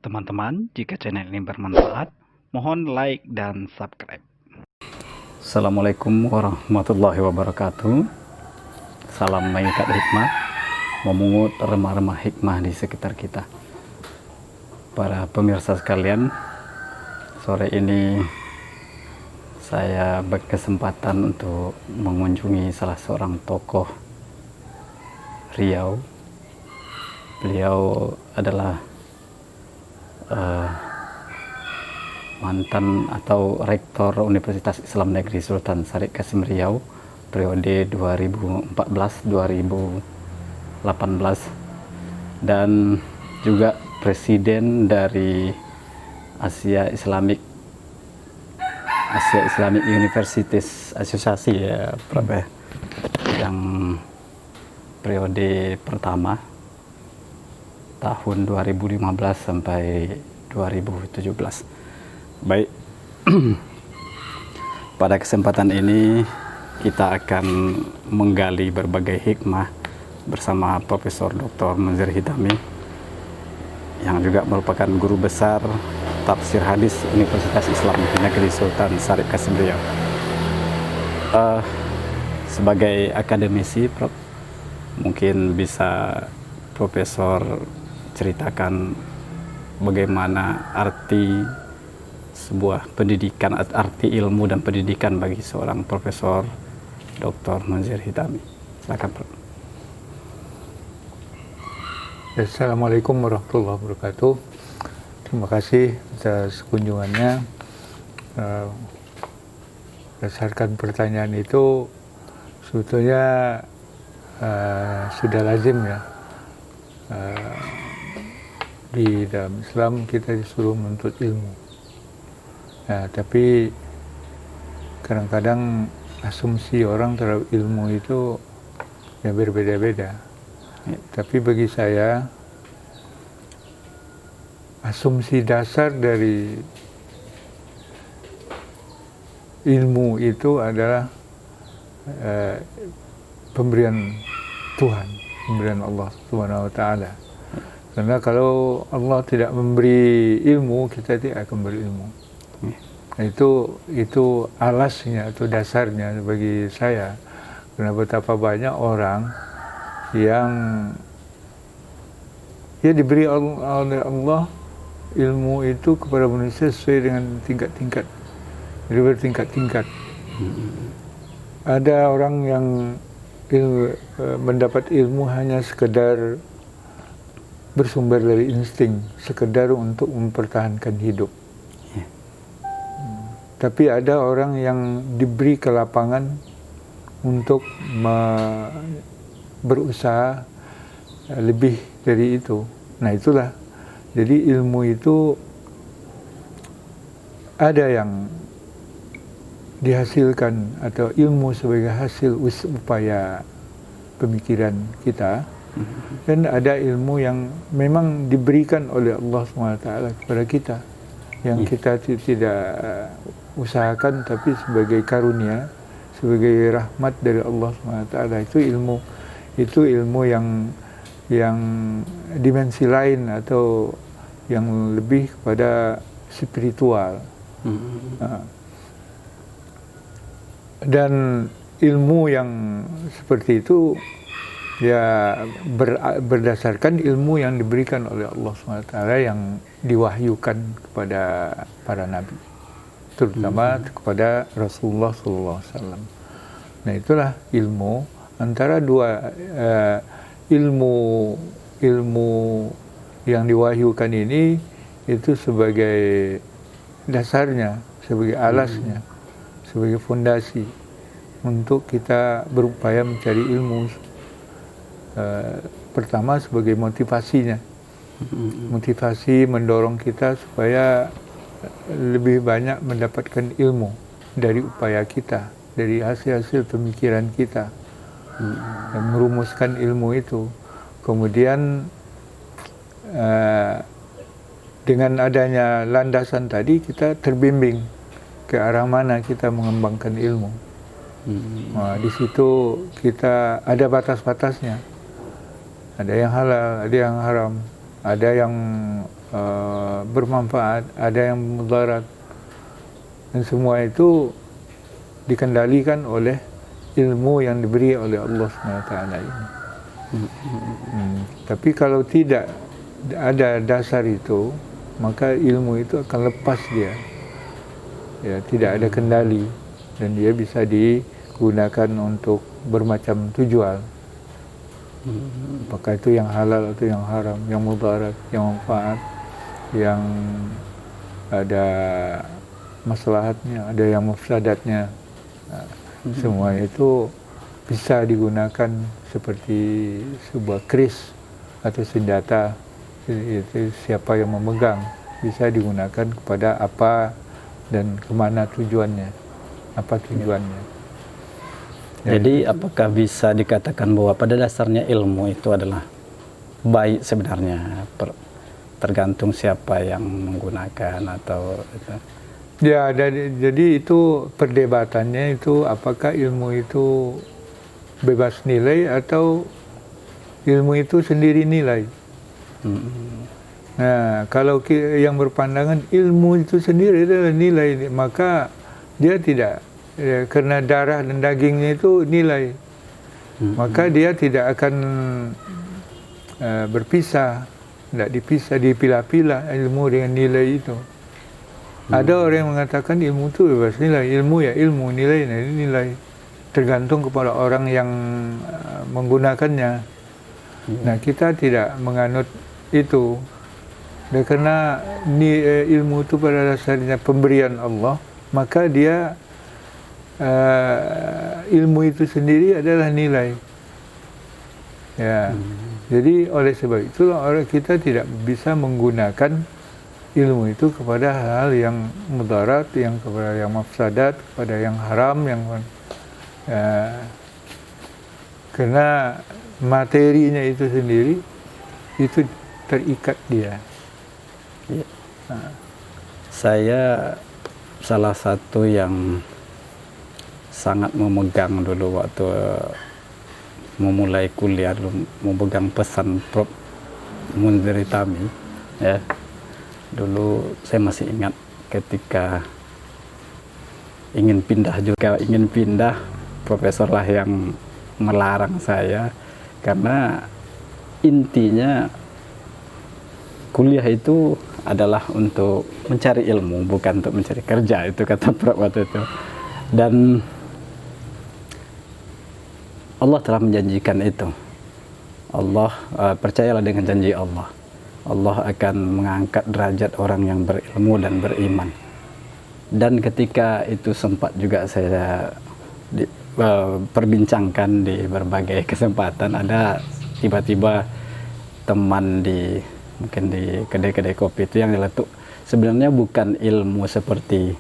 teman-teman, jika channel ini bermanfaat, mohon like dan subscribe. Assalamualaikum warahmatullahi wabarakatuh. Salam mengikat hikmah, memungut remah-remah hikmah di sekitar kita. Para pemirsa sekalian, sore ini saya berkesempatan untuk mengunjungi salah seorang tokoh Riau. Beliau adalah mantan atau rektor Universitas Islam Negeri Sultan Syarif Kasim Riau periode 2014-2018 dan juga presiden dari Asia Islamic Universities Association, ya Prof, yang periode pertama tahun 2015 sampai 2017. Baik, pada kesempatan ini kita akan menggali berbagai hikmah bersama Profesor Dr. Munzir Hithami yang juga merupakan guru besar tafsir hadis Universitas Islam Negeri Sultan Syarif Kasim Riau. Sebagai akademisi, Prof, mungkin bisa Profesor ceritakan bagaimana arti sebuah pendidikan, arti ilmu dan pendidikan bagi seorang Profesor Dr. Munzir Hithami. Silakan, Prof. Assalamualaikum warahmatullahi wabarakatuh. Terima kasih atas kunjungannya. Berdasarkan pertanyaan itu sebetulnya sudah lazim ya, di dalam Islam kita disuruh menuntut ilmu. Nah, tapi kadang-kadang asumsi orang terhadap ilmu itu ya berbeda-beda. Tapi bagi saya, asumsi dasar dari ilmu itu adalah pemberian Tuhan, pemberian Allah Subhanahu wa Ta'ala. Karena kalau Allah tidak memberi ilmu, kita tidak akan berilmu. Nah, itu alasnya atau dasarnya bagi saya. Karena betapa banyak orang yang ya diberi oleh Allah ilmu itu kepada manusia sesuai dengan tingkat-tingkat, jadi bertingkat-tingkat. Ada orang yang mendapat ilmu hanya sekedar bersumber dari insting, sekedar untuk mempertahankan hidup. Tapi ada orang yang diberi kelapangan untuk berusaha lebih dari itu. Nah, itulah. Jadi ilmu itu ada yang dihasilkan atau ilmu sebagai hasil upaya pemikiran kita, dan ada ilmu yang memang diberikan oleh Allah SWT kepada kita, yang kita tidak usahakan, tapi sebagai karunia, sebagai rahmat dari Allah SWT. Itu ilmu yang dimensi lain atau yang lebih kepada spiritual. Dan ilmu yang seperti itu ya berdasarkan ilmu yang diberikan oleh Allah SWT yang diwahyukan kepada para nabi, terutama kepada Rasulullah SAW. Nah, itulah ilmu. Antara dua ilmu yang diwahyukan ini, itu sebagai dasarnya, sebagai alasnya, sebagai fondasi untuk kita berupaya mencari ilmu. Pertama sebagai motivasinya, motivasi mendorong kita supaya lebih banyak mendapatkan ilmu dari upaya kita, dari hasil-hasil pemikiran kita, dan merumuskan ilmu itu. Kemudian dengan adanya landasan tadi, kita terbimbing ke arah mana kita mengembangkan ilmu. Nah, di situ kita ada batas-batasnya. Ada yang halal, ada yang haram. ada yang bermanfaat, ada yang mudarat, dan semua itu dikendalikan oleh ilmu yang diberi oleh Allah SWT ini. Tapi kalau tidak ada dasar itu, maka ilmu itu akan lepas dia. Ya, tidak ada kendali dan dia bisa digunakan untuk bermacam tujuan. Apakah itu yang halal atau yang haram, yang mudarat, yang manfaat, yang ada maslahatnya, ada yang mufsadatnya. Nah, semua itu bisa digunakan seperti sebuah keris atau senjata. Itu siapa yang memegang bisa digunakan kepada apa dan kemana tujuannya, apa tujuannya. Jadi apakah bisa dikatakan bahwa pada dasarnya ilmu itu adalah baik sebenarnya, tergantung siapa yang menggunakan atau itu? Ya, jadi itu perdebatannya itu apakah ilmu itu bebas nilai atau ilmu itu sendiri nilai. Nah, kalau yang berpandangan ilmu itu sendiri adalah nilai, maka dia tidak, ya, karena darah dan dagingnya itu nilai, maka dia tidak akan berpisah, tidak dipilah-pilah ilmu dengan nilai itu. Ada orang yang mengatakan ilmu itu bebas nilai, ilmu ya ilmu, nilai ya nilai, tergantung kepada orang yang menggunakannya. Nah, kita tidak menganut itu. Dan karena ilmu itu pada dasarnya pemberian Allah, maka dia ilmu itu sendiri adalah nilai. Ya, jadi oleh sebab itulah orang kita tidak bisa menggunakan ilmu itu kepada hal yang mudarat, yang kepada yang mafsadat, kepada yang haram, yang karena materinya itu sendiri itu terikat dia. Ya. Saya salah satu yang sangat memegang dulu waktu memulai kuliah dulu, memegang pesan Prof. Munzir Hithami, ya. Dulu saya masih ingat ketika ingin pindah, profesor lah yang melarang saya, karena intinya kuliah itu adalah untuk mencari ilmu, bukan untuk mencari kerja, itu kata Prof waktu itu. Dan Allah telah menjanjikan itu. Allah, percayalah dengan janji Allah. Allah akan mengangkat derajat orang yang berilmu dan beriman. Dan ketika itu sempat juga saya perbincangkan di berbagai kesempatan, ada tiba-tiba teman mungkin di kedai-kedai kopi itu yang nyeletuk, sebenarnya bukan ilmu seperti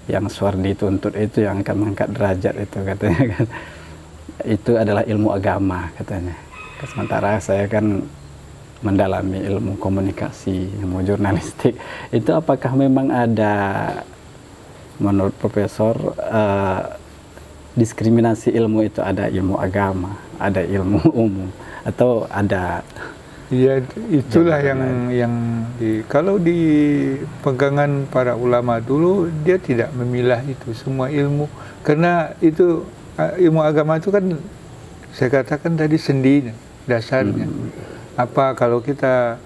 yang Suwardi tuntut itu yang akan mengangkat derajat itu, katanya kan. Itu adalah ilmu agama, katanya. Sementara saya kan mendalami ilmu komunikasi, ilmu jurnalistik. Itu apakah memang ada, menurut Profesor, diskriminasi ilmu itu, ada ilmu agama, ada ilmu umum, atau ada? Ya, itulah kalau di pegangan para ulama dulu, dia tidak memilah itu semua ilmu, karena itu ilmu agama itu kan saya katakan tadi sendinya, dasarnya. Apa kalau kita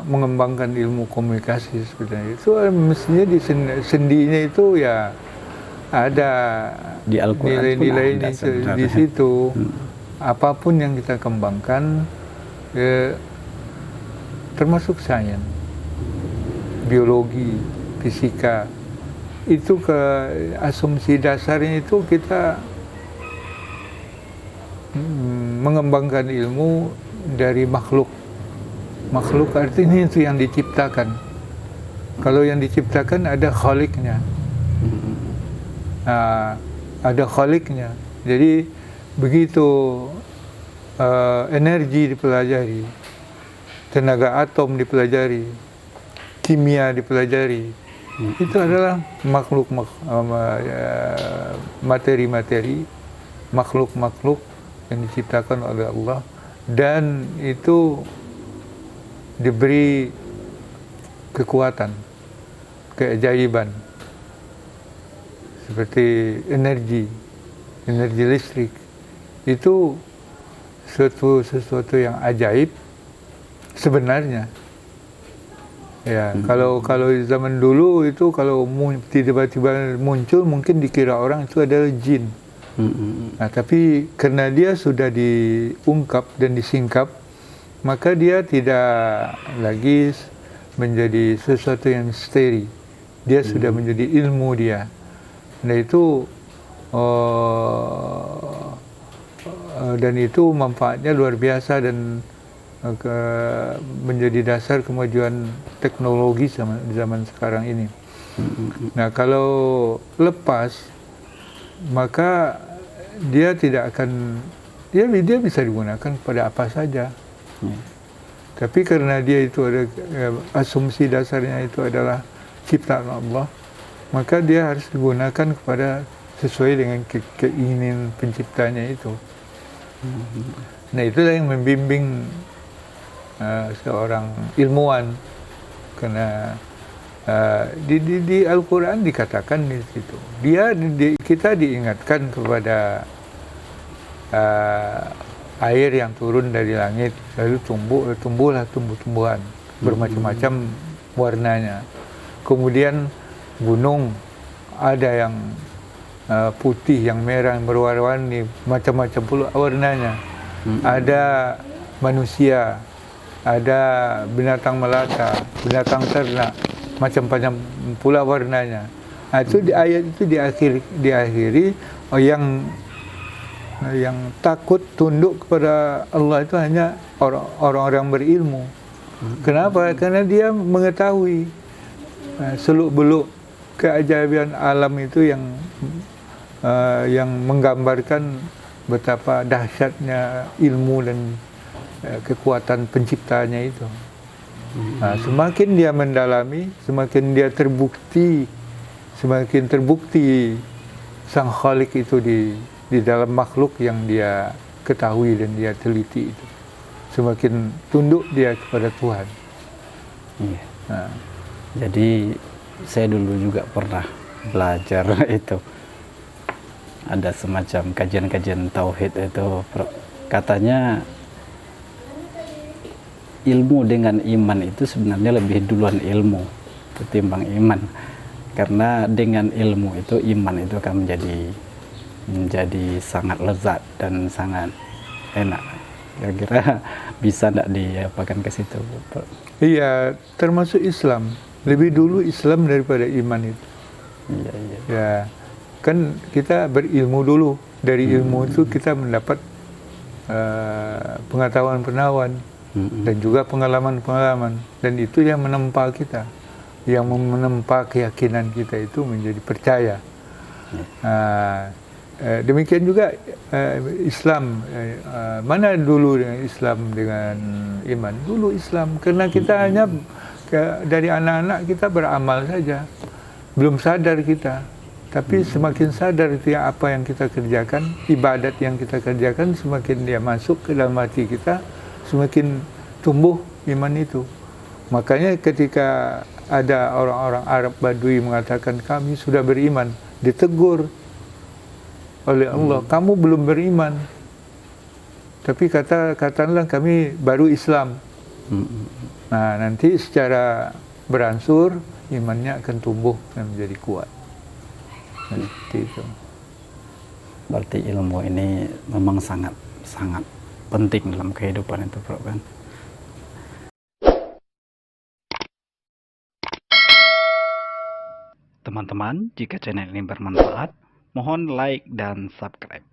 mengembangkan ilmu komunikasi sebenarnya itu mestinya di sendinya itu ya ada di nilai-nilai di situ. Apapun yang kita kembangkan, termasuk sains, biologi, fisika, itu ke asumsi dasarnya itu kita mengembangkan ilmu dari makhluk. Makhluk artinya itu yang diciptakan. Kalau yang diciptakan ada khaliknya. Ada khaliknya. Jadi begitu energi dipelajari, tenaga atom dipelajari, kimia dipelajari, itu adalah makhluk, materi-materi, makhluk-makhluk yang diciptakan oleh Allah, dan itu diberi kekuatan, keajaiban, seperti energi listrik, itu sesuatu yang ajaib sebenarnya. Ya, kalau zaman dulu itu kalau tiba-tiba muncul mungkin dikira orang itu adalah jin. Nah, tapi karena dia sudah diungkap dan disingkap, maka dia tidak lagi menjadi sesuatu yang misteri. Dia sudah menjadi ilmu dia. Nah itu dan itu manfaatnya luar biasa dan menjadi dasar kemajuan teknologi zaman sekarang ini. Nah kalau lepas, maka dia tidak akan, dia bisa digunakan pada apa saja. Tapi karena dia itu ada asumsi dasarnya itu adalah ciptaan Allah, maka dia harus digunakan kepada sesuai dengan keinginan penciptanya itu. Nah itulah yang membimbing seorang ilmuwan, karena di Al-Quran dikatakan di situ, kita diingatkan kepada air yang turun dari langit, lalu tumbuhlah tumbuh-tumbuhan bermacam-macam warnanya. Kemudian gunung ada yang putih, yang merah, yang berwarna-warni, macam-macam pula warnanya. Ada manusia, ada binatang melata, binatang ternak, macam-macam pula warnanya. Nah, itu di ayat itu diakhiri yang takut tunduk kepada Allah itu hanya orang-orang berilmu. Kenapa? Karena dia mengetahui seluk-beluk keajaiban alam itu yang menggambarkan betapa dahsyatnya ilmu dan kekuatan penciptanya itu. Nah, semakin dia mendalami, semakin dia semakin terbukti Sang Khalik itu di dalam makhluk yang dia ketahui dan dia teliti itu. Semakin tunduk dia kepada Tuhan. Iya. Nah. Jadi saya dulu juga pernah belajar itu. Ada semacam kajian-kajian tauhid itu, katanya ilmu dengan iman itu sebenarnya lebih duluan ilmu ketimbang iman, karena dengan ilmu itu iman itu akan menjadi sangat lezat dan sangat enak. Kira-kira bisa tidak diapakan ke situ? Iya, termasuk Islam, lebih dulu Islam daripada iman itu. Iya. Ya, kan kita berilmu dulu, dari ilmu itu kita mendapat pengetahuan dan juga pengalaman, dan itu yang menempa kita, yang menempa keyakinan kita itu menjadi percaya. Demikian juga Islam, mana dulu dengan Islam dengan iman? Dulu Islam, karena kita hanya dari anak-anak kita beramal saja, belum sadar kita. Tapi semakin sadar itu apa yang kita kerjakan, ibadat yang kita kerjakan, semakin dia masuk ke dalam hati kita, semakin tumbuh iman itu. Makanya ketika ada orang-orang Arab Badui mengatakan kami sudah beriman, ditegur oleh Allah, kamu belum beriman. Tapi katakanlah kami baru Islam. Nah, nanti secara beransur imannya akan tumbuh dan menjadi kuat. Seperti itu. Berarti ilmu ini memang sangat penting dalam kehidupan itu, Prof, kan? Teman-teman, jika channel ini bermanfaat, mohon like dan subscribe.